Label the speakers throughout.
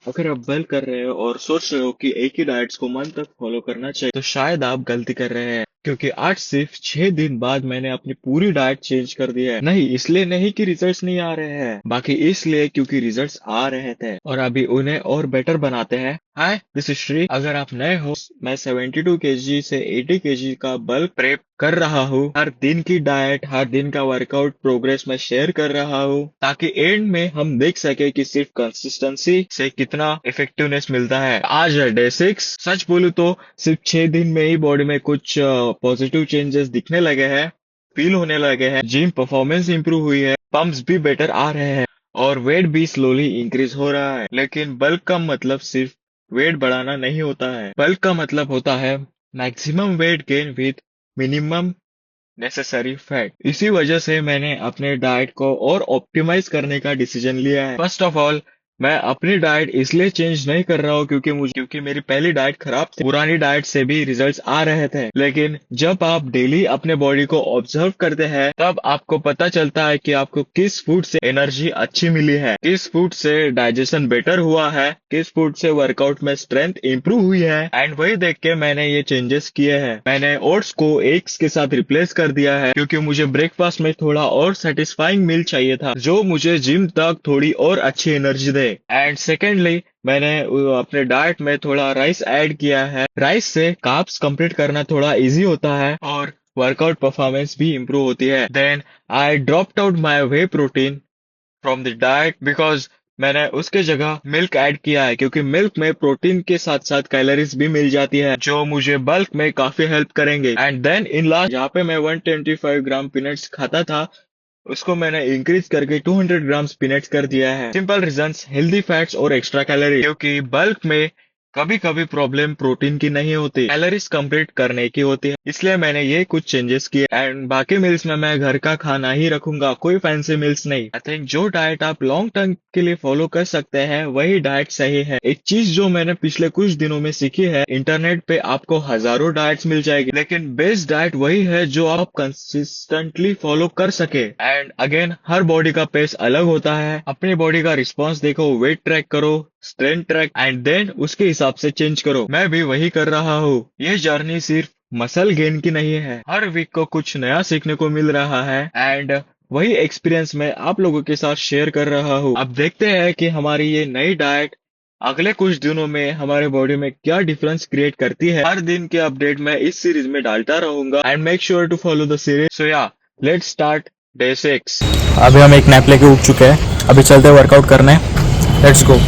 Speaker 1: अगर आप बल्क कर रहे हो और सोच रहे हो कि एक ही डाइट्स को मंथ तक फॉलो करना चाहिए, तो शायद आप गलती कर रहे हैं। क्योंकि आज सिर्फ 6 दिन बाद मैंने अपनी पूरी डाइट चेंज कर दी है। नहीं इसलिए नहीं कि रिजल्ट्स नहीं आ रहे हैं, बाकी इसलिए क्योंकि रिजल्ट्स आ रहे थे और अभी उन्हें और बेटर बनाते हैं। हाय, दिस इज श्री। अगर आप नए हो, मैं 72 केजी से 80 केजी का बल्क प्रेप कर रहा हूँ। हर दिन की डाइट, हर दिन का वर्कआउट प्रोग्रेस मैं शेयर कर रहा हूँ, ताकि एंड में हम देख सके कि सिर्फ कंसिस्टेंसी से कितना इफेक्टिवनेस मिलता है। आज है डे 6। सच बोलूं तो सिर्फ 6 दिन में ही बॉडी में कुछ पॉजिटिव चेंजेस दिखने लगे हैं, फील होने लगे हैं। जिम परफॉर्मेंस इंप्रूव हुई है, पंप्स भी बेटर आ रहे हैं और वेट भी स्लोली इंक्रीज हो रहा है। लेकिन बल्क का मतलब सिर्फ वेट बढ़ाना नहीं होता है। बल्क का मतलब होता है maximum weight gain with minimum necessary fat. इसी वजह से मैंने अपने डाइट को और ऑप्टिमाइज करने का डिसीजन लिया है। फर्स्ट ऑफ ऑल, मैं अपनी डाइट इसलिए चेंज नहीं कर रहा हूँ क्योंकि मेरी पहली डाइट खराब थी। पुरानी डाइट से भी रिजल्ट्स आ रहे थे, लेकिन जब आप डेली अपने बॉडी को ऑब्जर्व करते हैं, तब आपको पता चलता है कि आपको किस फूड से एनर्जी अच्छी मिली है, किस फूड से डाइजेशन बेटर हुआ है, किस फूड से वर्कआउट में स्ट्रेंथ इंप्रूव हुई है। एंड वही देख के मैंने ये चेंजेस किए हैं। मैंने ओट्स को एग्स के साथ रिप्लेस कर दिया है, क्योंकि मुझे ब्रेकफास्ट में थोड़ा और सेटिस्फाइंग मील चाहिए था, जो मुझे जिम तक थोड़ी और अच्छी एनर्जी दे। एंड सेकेंडली, मैंने अपने डाइट में थोड़ा राइस ऐड किया है। राइस से कार्ब्स कंप्लीट करना थोड़ा इजी होता है और वर्कआउट परफॉर्मेंस भी इम्प्रूव होती है। Then I dropped out my whey protein from the diet because मैंने उसके जगह मिल्क ऐड किया है, क्योंकि मिल्क में प्रोटीन के साथ साथ कैलोरीज भी मिल जाती है, जो मुझे बल्क में काफी हेल्प करेंगे। एंड देन इन लास्ट, जहाँ पे मैं 125 ग्राम पीनट्स खाता था, उसको मैंने इंक्रीज करके 200 ग्राम पीनट्स कर दिया है। सिंपल रीजंस, हेल्दी फैट्स और एक्स्ट्रा कैलोरी। क्योंकि बल्क में कभी कभी प्रॉब्लम प्रोटीन की नहीं होती, कैलोरीज कंप्लीट करने की होती है। इसलिए मैंने ये कुछ चेंजेस किए। एंड बाकी मील्स में मैं घर का खाना ही रखूंगा, कोई फैंसी मील्स नहीं। आई थिंक जो डाइट आप लॉन्ग टर्म के लिए फॉलो कर सकते हैं, वही डाइट सही है। एक चीज जो मैंने पिछले कुछ दिनों में सीखी है, इंटरनेट पे आपको हजारों डाइट्स मिल जाएगी, लेकिन बेस्ट डाइट वही है जो आप कंसिस्टेंटली फॉलो कर सके। एंड अगेन, हर बॉडी का पेस अलग होता है। अपनी बॉडी का रिस्पॉन्स देखो, वेट ट्रैक करो, स्ट्रेंथ ट्रैक, एंड देन उसके हिसाब से चेंज करो। मैं भी वही कर रहा हूँ। ये जर्नी सिर्फ मसल गेन की नहीं है, हर वीक को कुछ नया सीखने को मिल रहा है। एंड वही एक्सपीरियंस मैं आप लोगों के साथ शेयर कर रहा हूँ। अब देखते हैं कि हमारी ये नई डाइट अगले कुछ दिनों में हमारे बॉडी में क्या डिफरेंस क्रिएट करती है। हर दिन के अपडेट मैं इस सीरीज में डालता रहूंगा। And make sure to follow the series. So yeah, let's start day 6।
Speaker 2: अभी हम एक नैप लेके उठ चुके हैं, अभी चलते हैं वर्कआउट करने। Let's go.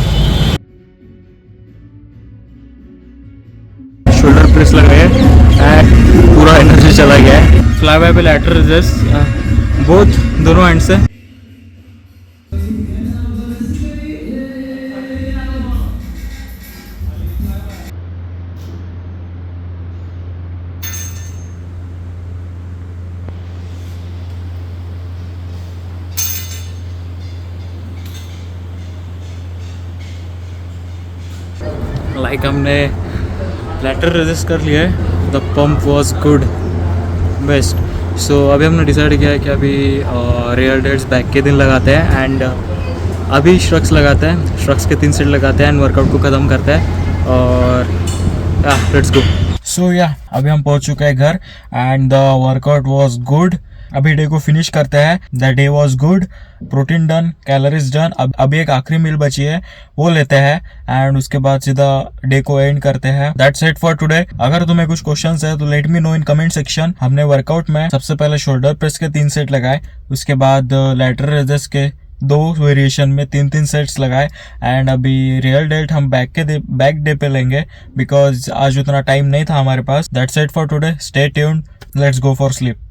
Speaker 2: शोल्डर प्रेस लगाए एंड पूरा एनर्जी चला गया है। फ्लाई बाय पे लैटरल रेस्ट बोथ दोनों हैंड से। लाइक हमने लैटरल रेजिस्ट कर लिया है। The pump was good, best. So अभी हमने डिसाइड किया है कि अभी रियल डेट्स बैक के दिन लगाते हैं एंड अभी श्रक्स लगाते हैं। श्रक्स के 3 सेट लगाते हैं एंड वर्कआउट को ख़त्म करते हैं और लेट्स गो। सो या, अभी हम पहुंच चुके हैं घर and the workout was good. अभी डे को फिनिश करते हैं। The day was good, protein done, calories done. अब अभी एक आखिरी मील बची है, वो लेते हैं एंड उसके बाद सीधा डे को एंड करते हैं। That's it for today. अगर तुम्हें कुछ क्वेश्चंस है तो let me know in comment section. हमने वर्कआउट में सबसे पहले शोल्डर प्रेस के 3 सेट लगाए, उसके बाद लैटरल रेजिस्ट के 2 वेरिएशन में 3-3 सेट्स लगाए एंड अभी रियल डेट हम बैक डे पे लेंगे बिकॉज आज उतना टाइम नहीं था हमारे पास। That's it for today. Stay tuned, let's go for sleep.